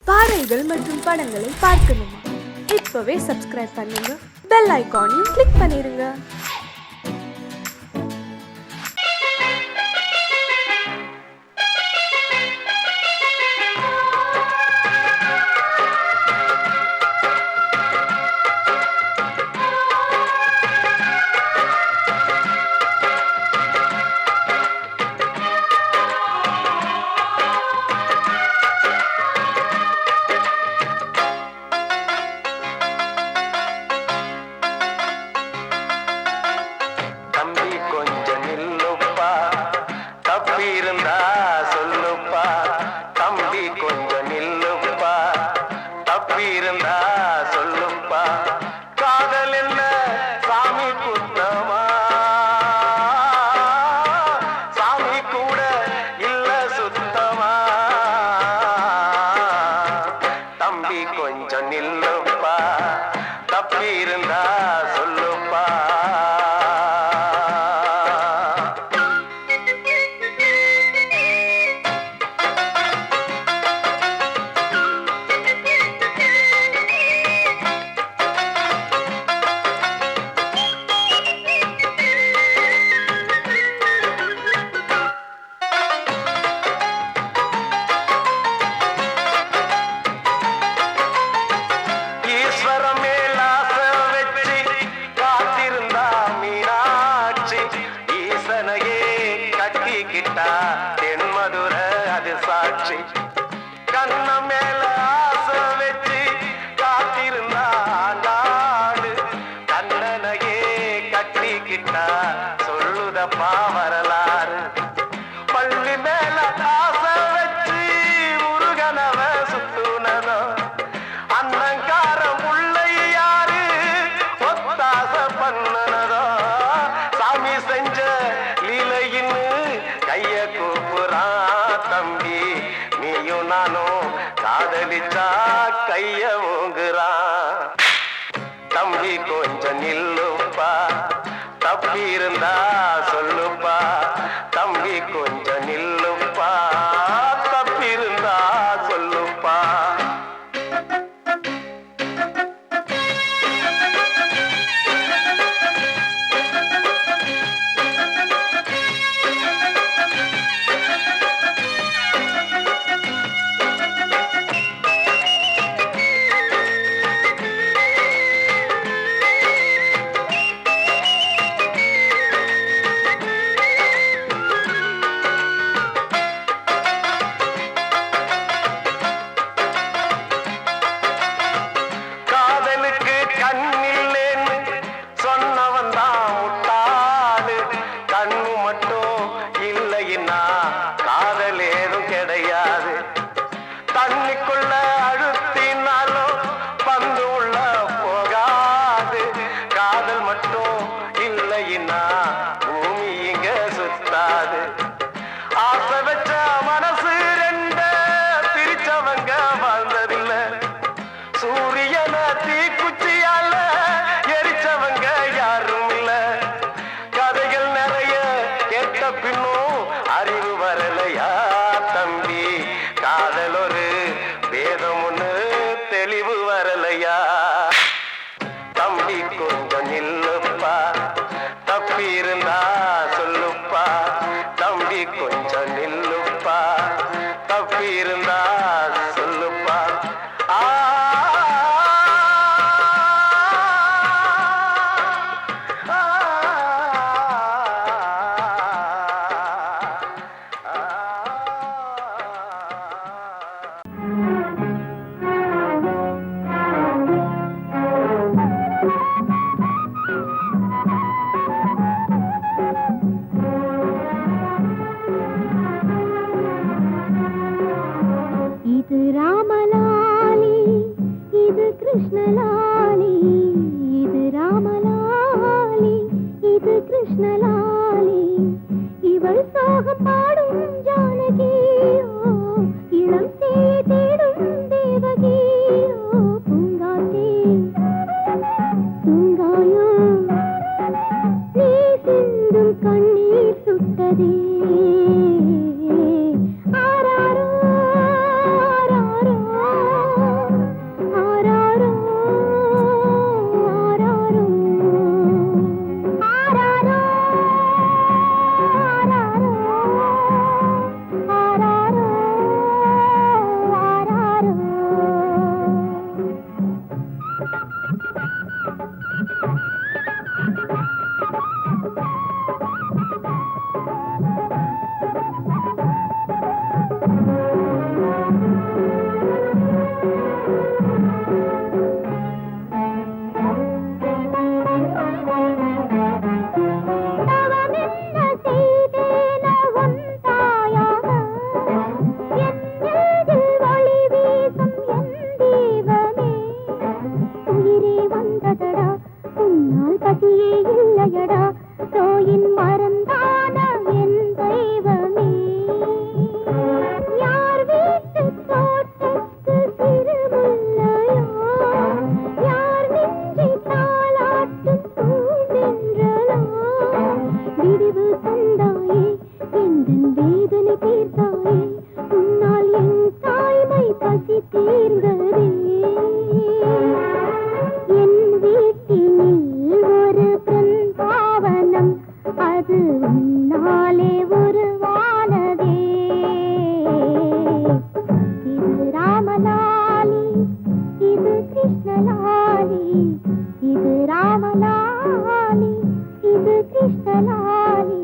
பாடல்கள் மற்றும் படங்களை பார்க்கணுமா? இப்பவே சப்ஸ்கிரைப் பண்ணுங்க, பெல் ஐகானையும் கிளிக் பண்ணிருங்க. வரலாறு பள்ளி மேல ஆசை வச்சு முருகனவ சுத்துனதோ அன்னங்காரம் உள்ளை யாரு ஒத்தாச பண்ணுனதோ சாமி செஞ்ச லீலையின்னு கைய கூப்புறான் தம்பி நீயும் நானும் காதலிச்சா கைய ஓங்குறான் தம்பி கொஞ்சம் நில்லுப்பா தப்பி இருந்தா சொல்லுப்பா தம்பி கொஞ்சம் நில்லுப்பா தப்பி இருந்தா சொல்லுப்பா அறிவு வரலையா தம்பி காதல் ஒரு வேதம் ஒண்ணு தெளிவு வரலையா தம்பி கொஞ்சம் நில்லுப்பா தப்பி இருந்தா சொல்லுப்பா தம்பி கொஞ்சம் நில்லுப்பா தப்பி இருந்தா சொல்லுப்பா பசி தீர்ந்ததே. என் வீட்டினில் ஒரு பெண் பாவனம், அது உன்னாலே உருவானதே. இது ராமலாலி, இது கிருஷ்ணலாலி, இது ராமலாலி, இது கிருஷ்ணலாலி.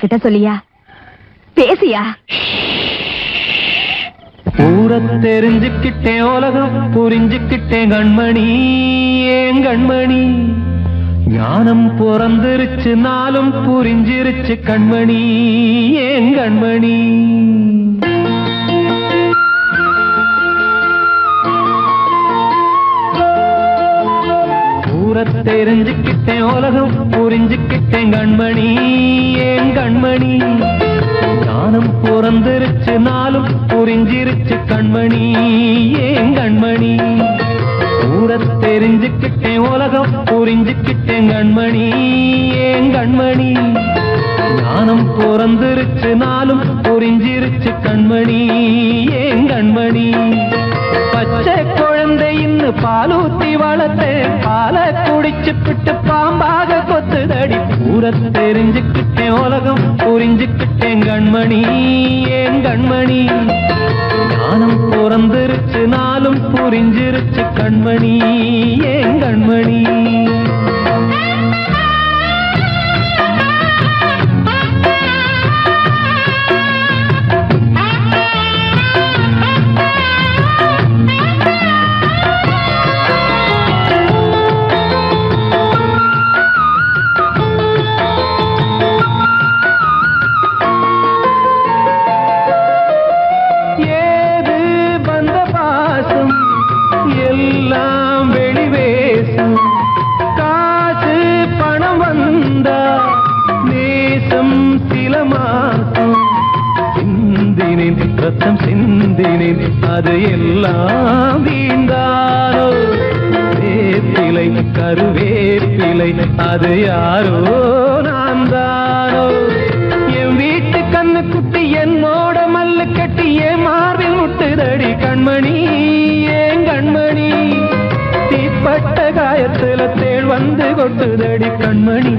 கிட்ட சொல்லியா பேசியா? ஊரை தெரிஞ்சுக்கிட்டேன், உலகம் புரிஞ்சுக்கிட்டேன் கண்மணி, ஏன் கண்மணி. ஞானம் பிறந்திருச்சு, நாளும் புரிஞ்சிருச்சு கண்மணி, ஏன் கண்மணி. தெரிஞ்சுக்கிட்டேன், உலகம் புரிஞ்சுக்கிட்டேன் கண்மணி, ஏன் கண்மணி. ஞானம் பிறந்திருச்சு, நாளும் புரிஞ்சிருச்சு கண்மணி, ஏன் கண்மணி. ஊரை தெரிஞ்சுக்கிட்டேன், உலகம் புரிஞ்சுக்கிட்டேன் கண்மணி, ஏன் கண்மணி. ஞானம் பிறந்திருச்சு, நாளும் புரிஞ்சிருச்சு கண்மணி, ஏன் கண்மணி. பச்சை குழந்தை இன்னும் பாலூத்தி வளர்த்து பால குடிச்சு பிட்டு பாம்பாக கொத்துதடி. ஊரை தெரிஞ்சுக்கிட்டேன், உலகம் புரிஞ்சுக்கிட்டேன் கண்மணி, ஏன் கண்மணி. ஞானம் பிறந்திருச்சு, நாளும் புரிஞ்சிருச்சு கண்மணி, ஏன் கண்மணி. ரத்தம் சிந்தினேன், அது எல்லாம் வீண்டானோ. வேப்பிலை கருவேப்பிலை, அது யாரோ நான் தானோ. என் வீட்டு கண்ணு குட்டி என்னோட மல்லு கட்டி என் மார்பில் முட்டுதடி கண்மணி, ஏன் கண்மணி. தீப்பட்ட காயத்துல தேள் வந்து கொட்டுதடி கண்மணி,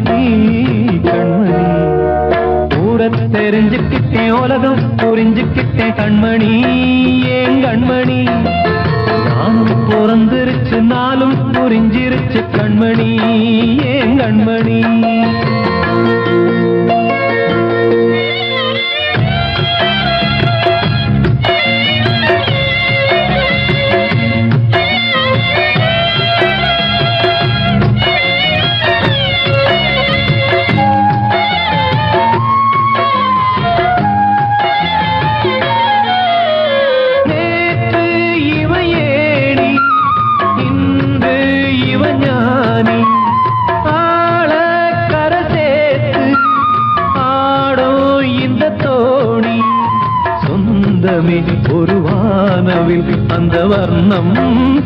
கண்மணி. ஊரை தெரிஞ்சுக்கிட்டேன், உலகம் புரிஞ்சுக்கிட்டேன் கண்மணி, ஏன் கண்மணி. நானும் பிறந்திருச்சு, நாளும் புரிஞ்சிருச்சு கண்மணி, ஏன் கண்மணி. ஒரு வானவில் அந்த வர்ணம்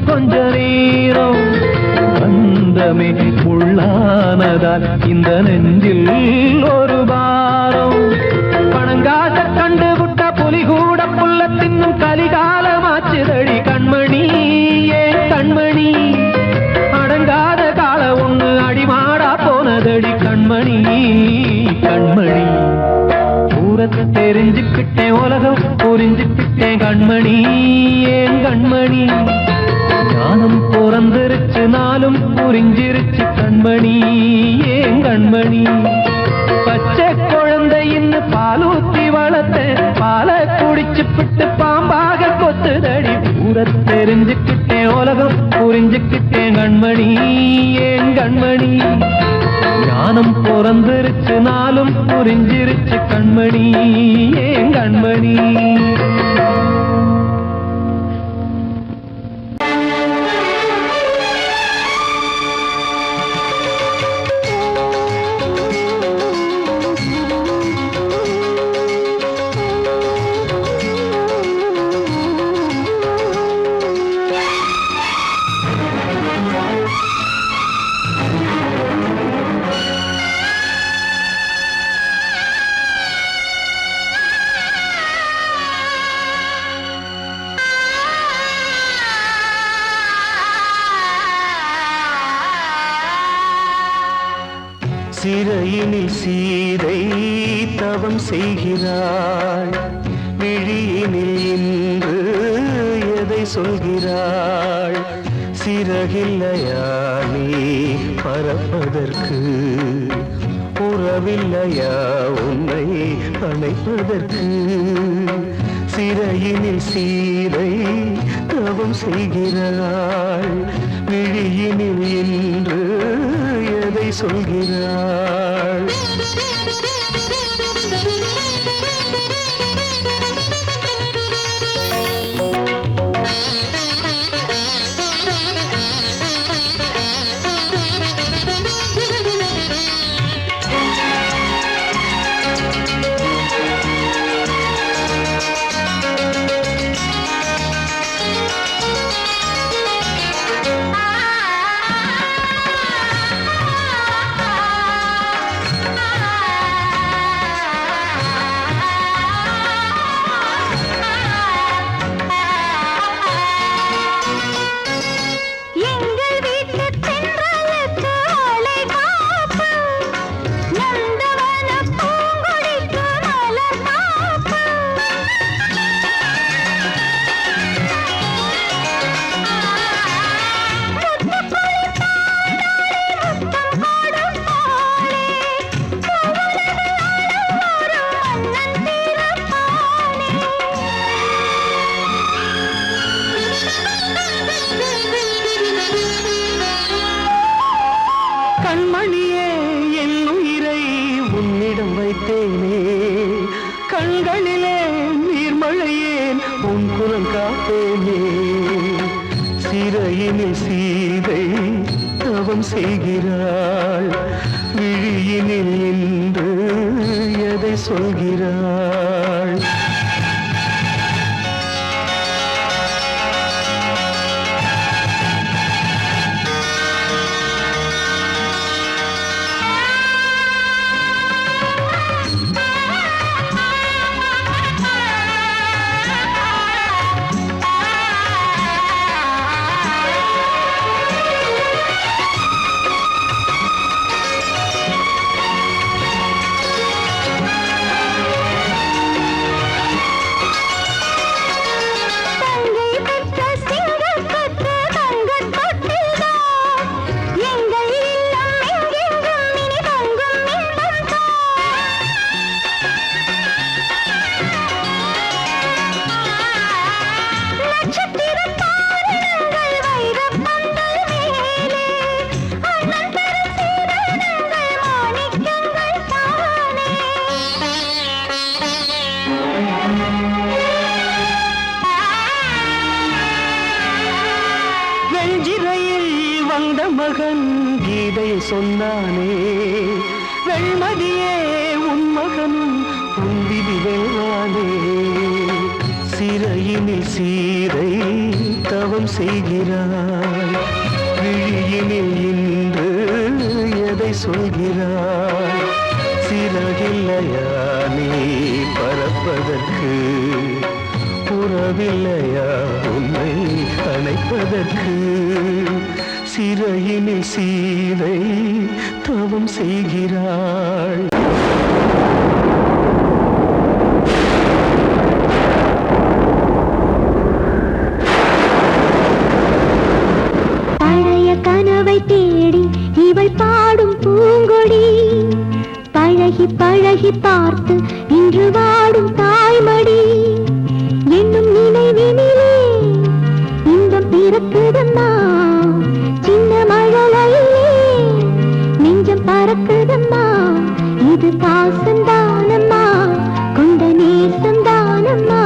கொஞ்ச நேரம் பந்தமே உள்ளானதால் இந்த நெஞ்சில் ஒரு பாரம். பணங்காச கண்டு விட்ட புலி கூட புல்ல தின்னும் கலிகாலமாச்சுதடி கண்மணி, ஏன் கண்மணி. அடங்காத கால ஒண்ணு அடிமாடா போனதடி கண்மணி, கண்மணி. ஊரை தெரிஞ்சுக்கிட்டேன், உலகம் புரிஞ்சுக்கிட்டேன் கண்மணி, ஏன் கண்மணி. ஞானம் பிறந்திருச்சு நாளும் புரிஞ்சிருச்சு கண்மணி ஏன் கண்மணி பச்சை குழந்தையின்னு பாலூத்தி வளர்த்த பாலை குடிச்சு பிட்டு பாம்பாக கொத்துதடி ஊர தெரிஞ்சுக்கிட்டேன் உலகம் புரிஞ்சுக்கிட்டேன் கண்மணி ஏன் கண்மணி ஞானம் பிறந்திருச்சு நாளும் புரிஞ்சிருச்சு கண்மணி ஏன் கண்மணி சிறையினில் சீதை தவம் செய்கிறாள் விழியினில் இன்று எதை சொல்கிறாள் சிறகில்லையா நீ பறப்பதற்கு உறவில்லையா உன்னை அணைப்பதற்கு சிறையினில் சீதை தவம் செய்கிறாள் விழியினில் இன்று எதை சொல்கிறாள் கண்மணியே என் உயிரை உன்னிடம் வைத்தேனே கண்களிலே நீர்மழையேன் உன் குரல் காப்பேனே சிறையினில் சீதை தவம் செய்கிறாள் விழியினில் இன்று எதை சொல்கிறாள் வந்த மகன் கீதை சொன்னானே வெண்மதியே உன் மகனும் உன் விதி வெல்வானே சிறையினில் சீதை தவம் செய்கிறாள் விழியினில் இன்று எதை சொல்கிறாள் சிறகில்லையா நீ பறப்பதற்கு உறவில்லையா உன்னை அணைப்பதற்கு சிறையினில் சீதை தவம் செய்கிறாள் கனவை தேடி இவள் பாடும் பூங்கொடி பழகி பழகி பார்த்து இன்று வாடும் தாய்மடி என்னும் நினைவினிலே இன்பம் பிறக்குதம்மா சின்ன மழலையிலே நெஞ்சம் பறக்குதம்மா இது பாசந்தானம்மா கொண்ட நேசந்தானம்மா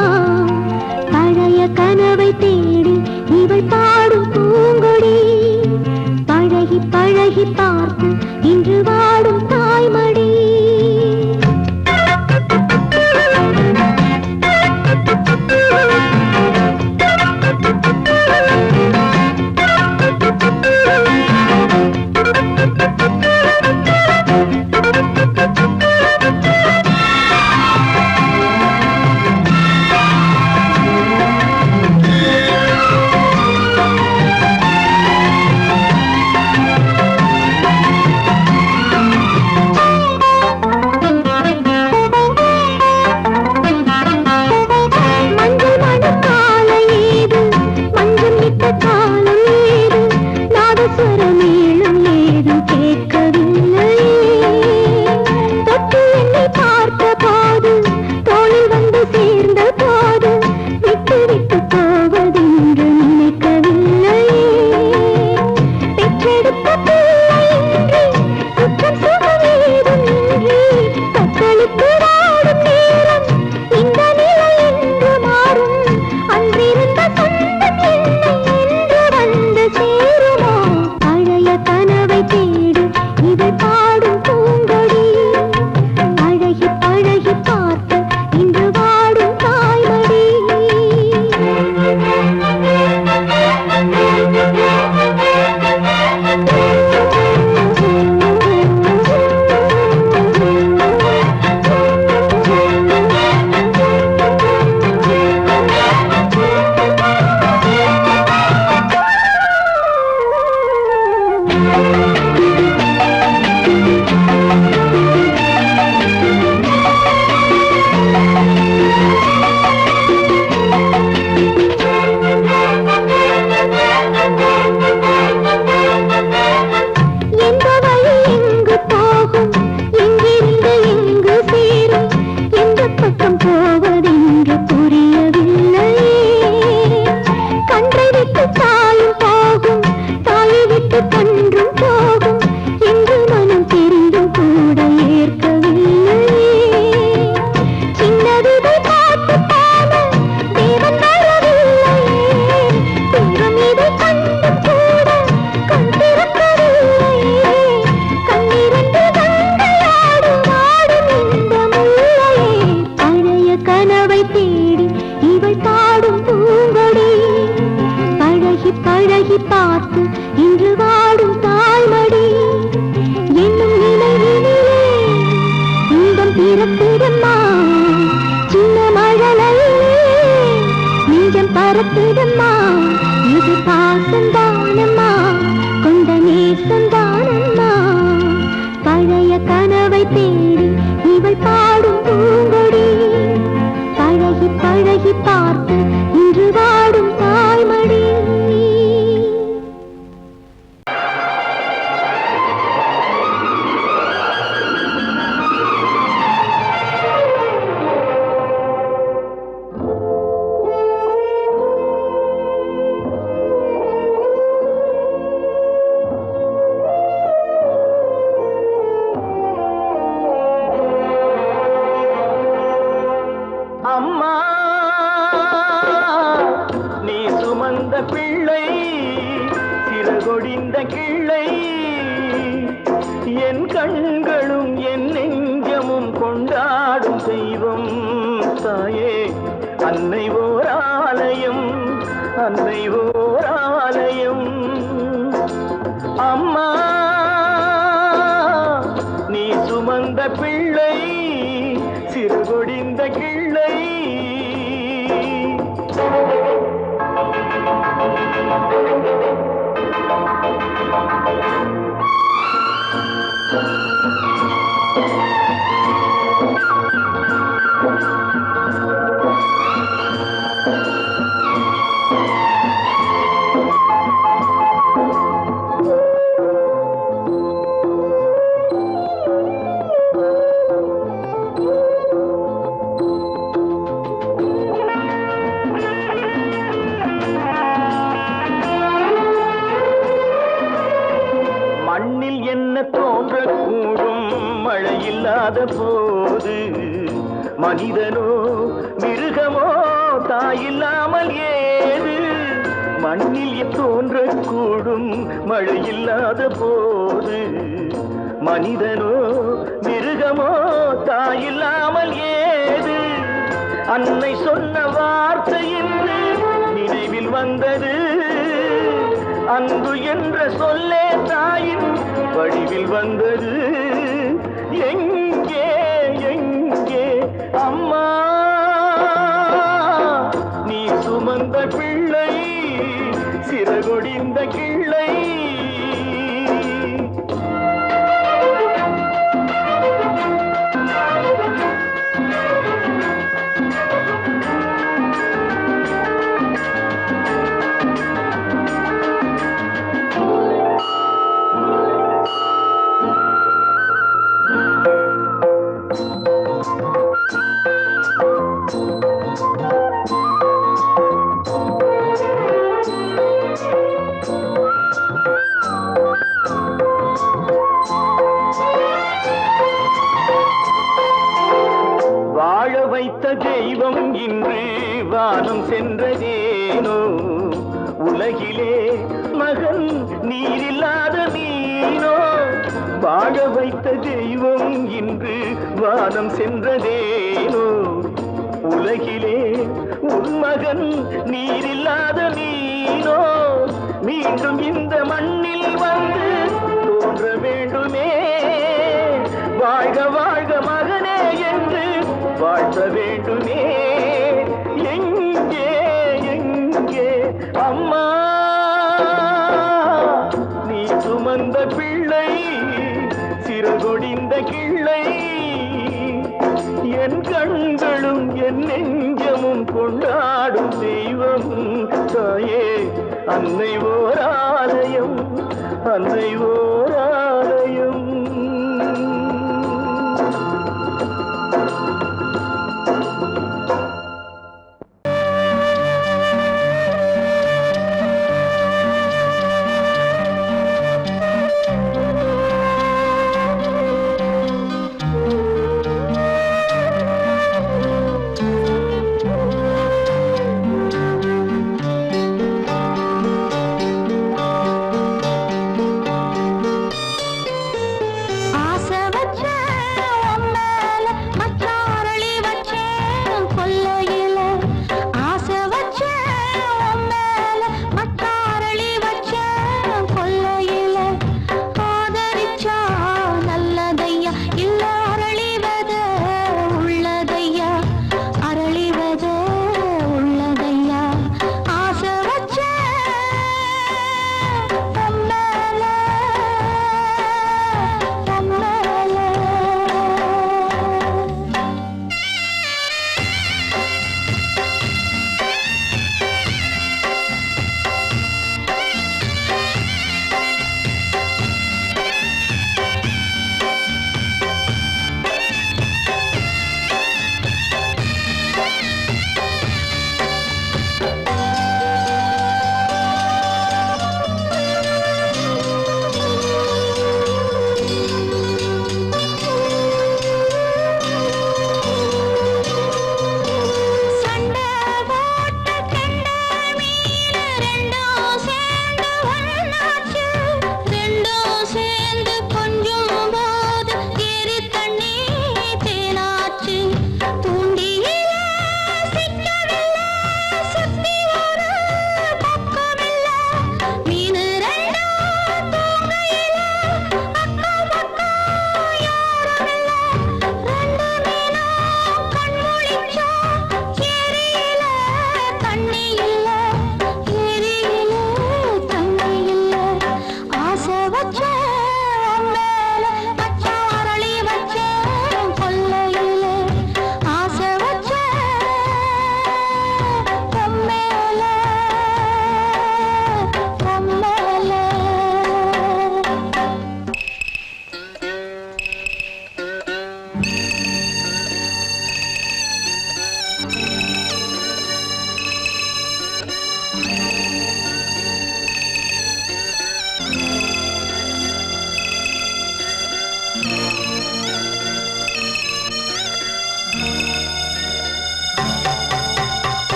பழைய கனவை தேடி இவள் பாடும் பூங்கொடி பழகி பழகி பார்த்து இன்று வாடும் தாய்மடி பறக்குதம்மா இது பாசந்தானம்மா கொண்ட நேசந்தானம்மா பழைய கனவை தேடி இவள் பாடும் பூங்கொடி பழகி பழகி பார்த்து இன்று வாடும் தாய்மடி. பிள்ளை சிறகொடிந்த கிள்ளை என் கண்களும் என் நெஞ்சமும் கொண்டாடும் தெய்வம் தாயே அன்னை ஓர் ஆலயம் அன்னை ஓர் ஆலயம். அம்மா நீ சுமந்த பிள்ளை சிறகொடிந்த கிள்ளை. இல்லாத போது மனிதனோ மிருகமோ தாயில்லாமல் ஏது மண்ணில் தோன்றக்கூடும் மழை இல்லாத போது மனிதனோ மிருகமோ தாயில்லாமல் ஏது அன்னை சொன்ன வார்த்தை என்று நினைவில் வந்தது அன்பு என்ற சொல்லே தாயின் வடிவில் வந்தது எங்கே எங்கே அம்மா நீ சுமந்த பிள்ளை சிறகொடிந்த கிள்ளை வைத்த தெய்வம் இன்று வானம் சென்றதேனோ உலகிலே மகன் நீரில்லாத மீனோ வாழ வைத்த தெய்வம் இன்று வானம் சென்றதேனோ உலகிலே உன் மகன் நீரில்லாத மீனோ மீண்டும் இந்த மண்ணில் வந்து தோன்ற வேண்டுமே வாழ்க வாழ்க மகனே என்று வாழ்த்த வேண்டுமே எங்கே எங்கே அம்மா நீ சுமந்த பிள்ளை சிறகொடிந்த கிள்ளை என் கண்களும் என் நெஞ்சமும் கொண்டாடும் தெய்வம் தாயே அன்னை ஓர் ஆலயம் அன்னை ஓர் ஆலயம்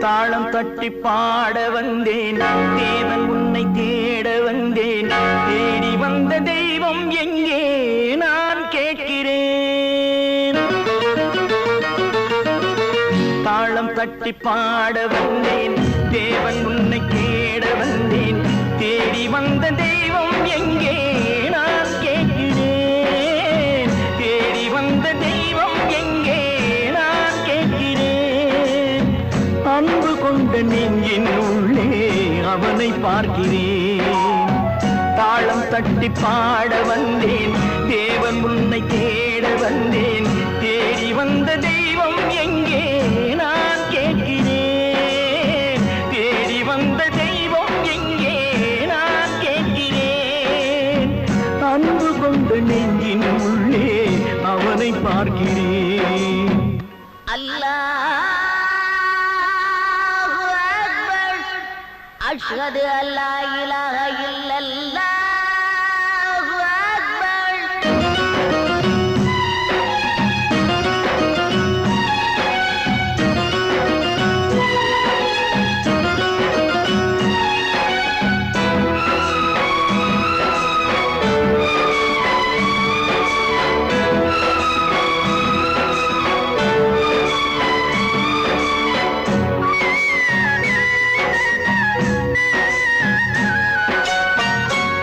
தாளம் தட்டி பாட வந்தேன் தேவன் உன்னை தேட வந்தேன் தேடி வந்த தெய்வம் எங்கே நான் கேட்கிறேன் தாளம் தட்டி பாட வந்தேன் தேவன் உன்னை தேட வந்தேன் தேடி வந்த தெய்வம் எங்கே நான் கேட்கிறேன் தேடி வந்த தெய்வம் எங்கே நான் கேட்கிறேன் அன்பு கொண்ட நெஞ்சின் உள்ளே அவனை பார்க்கிறேன் தாளம் தட்டி பாட வந்தேன் தேவன் உன்னை தேட வந்தேன் தேடி வந்த தெய்வம் எங்கே நான் கேட்கிறேன் தேடி வந்த தெய்வம் எங்கே நான் கேட்கிறேன் அன்பு கொண்ட நெஞ்சின் உள்ளே அவனை பார்க்கிறேன் அல்லாஹு அக்பர் அஷ்ஹது அல்லா இலாஹ இல்லல்லாஹு அக்பர்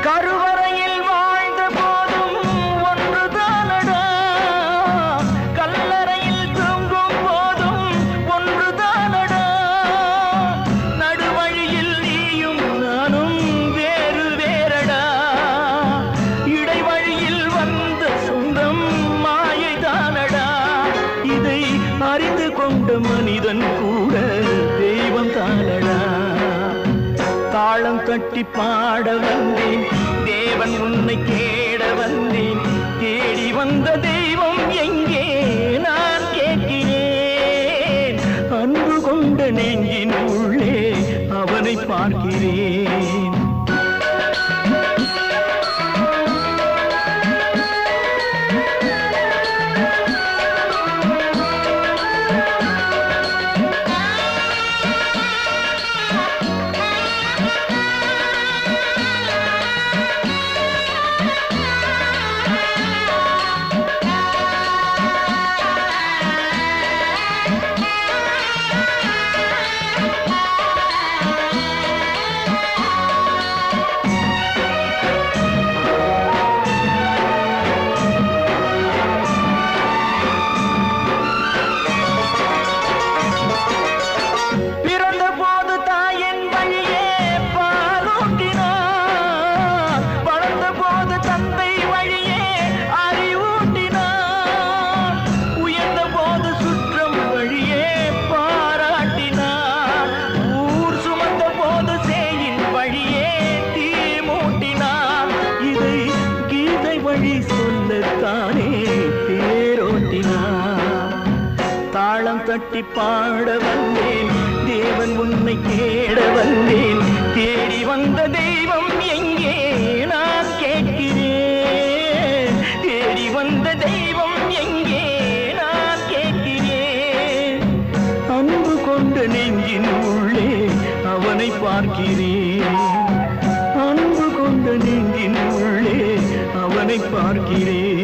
கருவறையில் வாழ்ந்த போதும் ஒன்றுதானடா கல்லறையில் தூங்கும் போதும் ஒன்றுதானடா நடுவழியில் நீயும் நானும் வேறு வேறடா இடைவழியில் வந்த சொந்தம் மாயைதானடா இதை அறிந்து கொண்ட மனிதன் கூட தெய்வம் தானடா தாளம் தட்டி பாட வந்தேன் தேவன் உன்னை தேட வந்தேன் தேடி வந்த தெய்வம் எங்கே நான் கேட்கிறேன் அன்பு கொண்ட நெஞ்சின் உள்ளே அவனை பார்க்கிறேன் பிறந்த போது தாயின் வழியே பாலூட்டினார் வளர்ந்த போது தந்தை வழியே அறிவூட்டினார் உயர்ந்த போது சுற்றம் வழியே பாராட்டினார் ஊர் சுமந்த போது சேயின் வழியே தீ மூட்டினார் இதை கீதை வழி சொல்லத்தானே தேரோட்டினார் தாளம் தட்டி பாட வந்தேன் தேவன் உன்னை தேட வந்தேன் தேடி வந்த தெய்வம் எங்கே நான் கேட்கிறேன் தேடி வந்த தெய்வம் எங்கே நான் கேட்கிறேன் அன்பு கொண்ட நெஞ்சின் உள்ளே அவனை பார்க்கிறேன் அன்பு கொண்ட நெஞ்சின் உள்ளே அவனை பார்க்கிறேன்